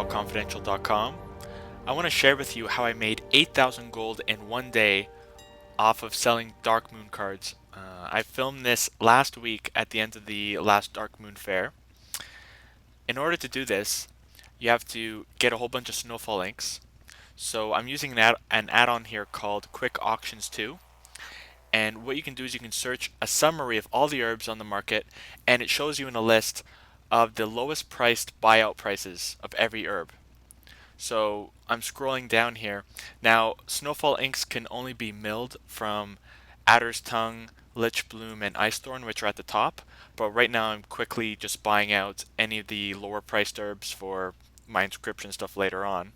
battleconfidential.com. I want to share with you how I made 8,000 gold in one day off of selling Darkmoon cards. I filmed this last week at the end of the last Darkmoon Faire. In order to do this, you have to get a whole bunch of snowfall inks. So I'm using an add-on here called Quick Auctions 2. And what you can do is you can search a summary of all the herbs on the market, and it shows you in a list of the lowest priced buyout prices of every herb. So I'm scrolling down here. Now, snowfall inks can only be milled from Adder's Tongue, Lich Bloom, and Ice Thorn, which are at the top. But right now I'm quickly just buying out any of the lower priced herbs for my inscription stuff later on.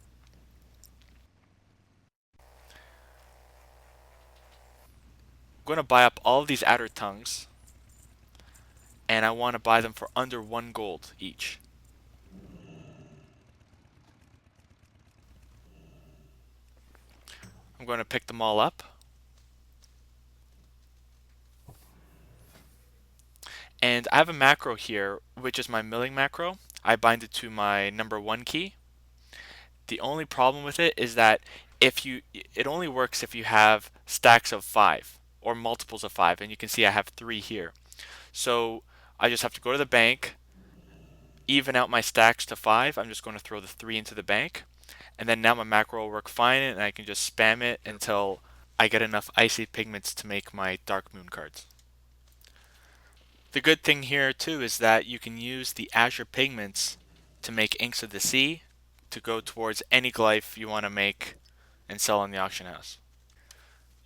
I'm going to buy up all of these Adder Tongues, and I want to buy them for under 1 gold each. I'm going to pick them all up. And I have a macro here, which is my milling macro. I bind it to my number 1 key. The only problem with it is that it only works if you have stacks of 5 or multiples of 5, and you can see I have 3 here. So I just have to go to the bank, even out my stacks to 5. I'm just going to throw the 3 into the bank, and then now my macro will work fine, and I can just spam it until I get enough icy pigments to make my Darkmoon cards. The good thing here too is that you can use the azure pigments to make inks of the sea to go towards any glyph you want to make and sell on the auction house.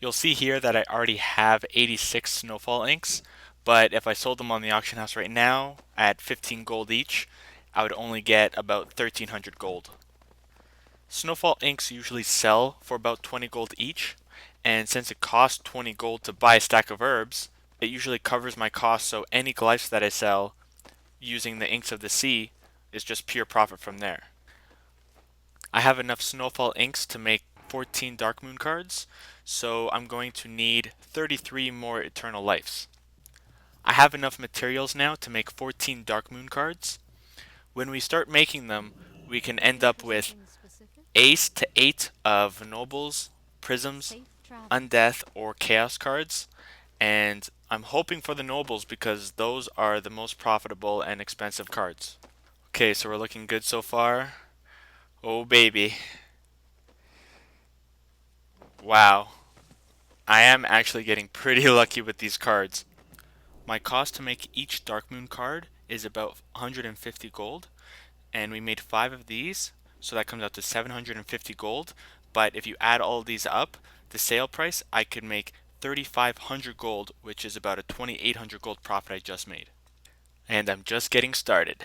You'll see here that I already have 86 snowfall inks, but if I sold them on the auction house right now at 15 gold each, I would only get about 1300 gold. Snowfall inks usually sell for about 20 gold each, and since it costs 20 gold to buy a stack of herbs, it usually covers my costs, so any glyphs that I sell using the inks of the sea is just pure profit from there. I have enough snowfall inks to make 14 Darkmoon cards, so I'm going to need 33 more eternal lives. I have enough materials now to make 14 Darkmoon cards. When we start making them, we can end up with ace to 8 of nobles, prisms, undeath, or chaos cards, and I'm hoping for the nobles because those are the most profitable and expensive cards. Okay, so we're looking good so far. Oh baby. Wow. I am actually getting pretty lucky with these cards. My cost to make each Darkmoon card is about 150 gold, and we made 5 of these, so that comes out to 750 gold. But if you add all of these up, the sale price, I could make 3,500 gold, which is about a 2,800 gold profit I just made. And I'm just getting started.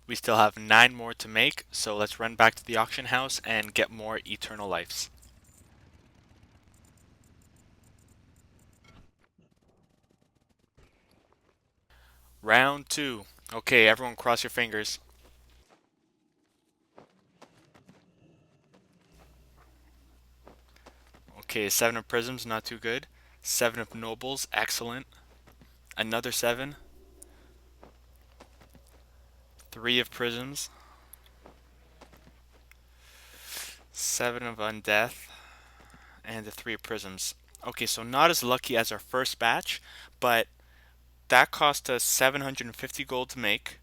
We still have 9 more to make, so let's run back to the auction house and get more eternal lives. Round 2. Okay, everyone cross your fingers. Okay, 7 of prisms, not too good. 7 of nobles, excellent. Another 7. 3 of prisms. 7 of undeath. And the 3 of prisms. Okay, so not as lucky as our first batch, but that cost us 750 gold to make,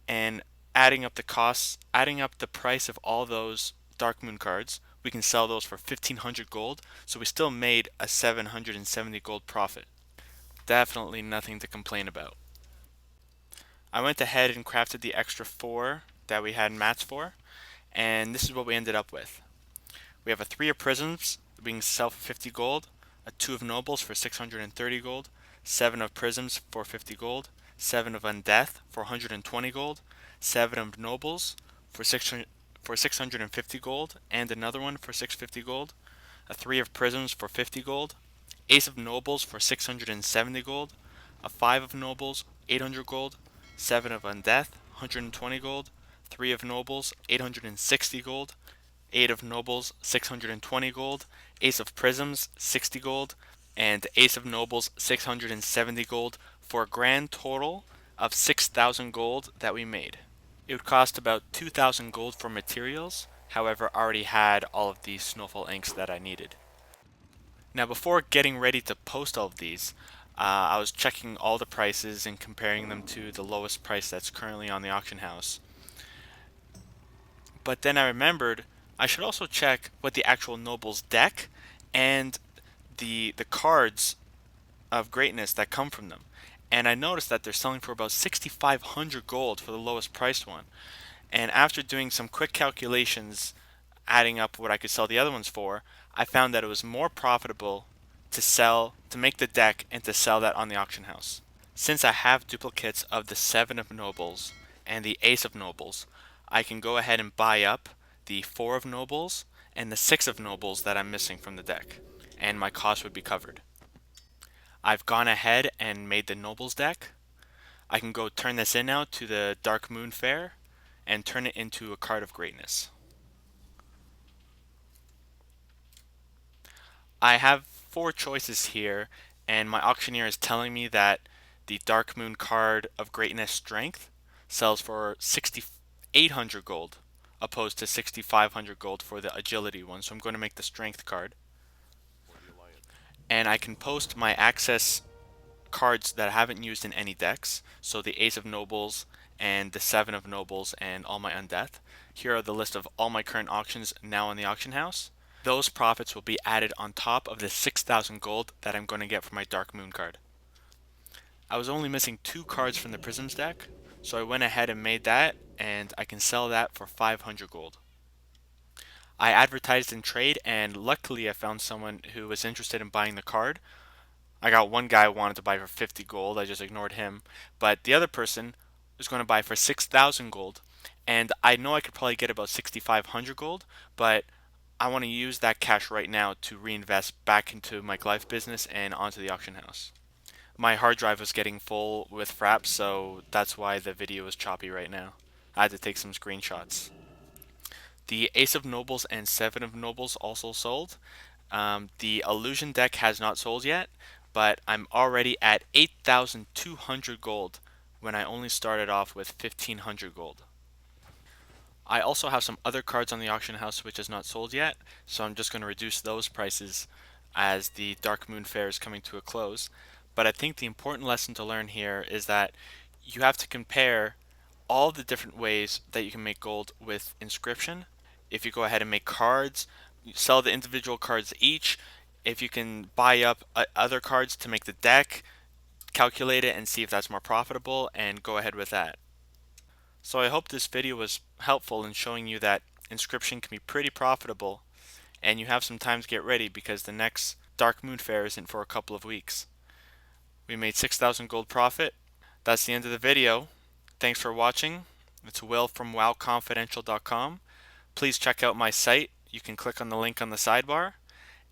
and adding up the costs, adding up the price of all those Darkmoon cards, we can sell those for 1500 gold, so we still made a 770 gold profit. Definitely nothing to complain about. I went ahead and crafted the extra 4 that we had mats for, and this is what we ended up with. We have a 3 of prisms, we can sell for 50 gold, a 2 of nobles for 630 gold, 7 of prisms for 50 gold, 7 of undeath for 120 gold, 7 of nobles for 650 gold, and another one for 650 gold, a 3 of prisms for 50 gold, ace of nobles for 670 gold, a 5 of nobles, 800 gold, 7 of undeath, 120 gold, 3 of nobles, 860 gold, 8 of nobles, 620 gold, ace of prisms, 60 gold, and ace of nobles, 670 gold, for a grand total of 6,000 gold that we made. It would cost about 2,000 gold for materials, however, I already had all of the snowfall inks that I needed. Now, before getting ready to post all of these, I was checking all the prices and comparing them to the lowest price that's currently on the auction house. But then I remembered I should also check what the actual nobles deck and the cards of greatness that come from them. And I noticed that they're selling for about 6,500 gold for the lowest priced one. And after doing some quick calculations, adding up what I could sell the other ones for, I found that it was more profitable to make the deck and to sell that on the auction house. Since I have duplicates of the 7 of Nobles and the Ace of Nobles, I can go ahead and buy up the 4 of Nobles and the 6 of Nobles that I'm missing from the deck, and my cost would be covered. I've gone ahead and made the Nobles deck. I can go turn this in now to the Darkmoon Faire and turn it into a card of greatness. I have 4 choices here, and my auctioneer is telling me that the Darkmoon card of greatness strength sells for 6,800 gold, opposed to 6,500 gold for the agility one, so I'm going to make the strength card. And I can post my access cards that I haven't used in any decks, so the Ace of Nobles and the 7 of Nobles and all my Undeath. Here are the list of all my current auctions now in the auction house. Those profits will be added on top of the 6,000 gold that I'm going to get for my Darkmoon card. I was only missing 2 cards from the Prisms deck, so I went ahead and made that, and I can sell that for 500 gold. I advertised in trade, and luckily I found someone who was interested in buying the card. I got one guy who wanted to buy for 50 gold, I just ignored him, but the other person was going to buy for 6,000 gold, and I know I could probably get about 6,500 gold, but I want to use that cash right now to reinvest back into my Glyph business and onto the auction house. My hard drive was getting full with fraps, so that's why the video is choppy right now. I had to take some screenshots. The Ace of Nobles and 7 of Nobles also sold. The Illusion deck has not sold yet, but I'm already at 8,200 gold when I only started off with 1,500 gold. I also have some other cards on the auction house which is not sold yet, so I'm just going to reduce those prices as the Darkmoon Faire is coming to a close. But I think the important lesson to learn here is that you have to compare all the different ways that you can make gold with inscription. If you go ahead and make cards, sell the individual cards each. If you can buy up other cards to make the deck, calculate it and see if that's more profitable and go ahead with that. So I hope this video was helpful in showing you that inscription can be pretty profitable, and you have some time to get ready because the next Darkmoon Faire isn't for a couple of weeks. We made 6,000 gold profit. That's the end of the video. Thanks for watching. It's Will from wowconfidential.com. Please check out my site. You can click on the link on the sidebar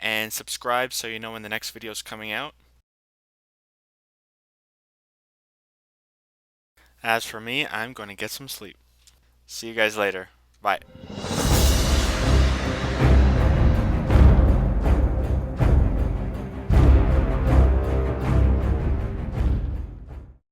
and subscribe so you know when the next video is coming out. As for me, I'm going to get some sleep. See you guys later. Bye.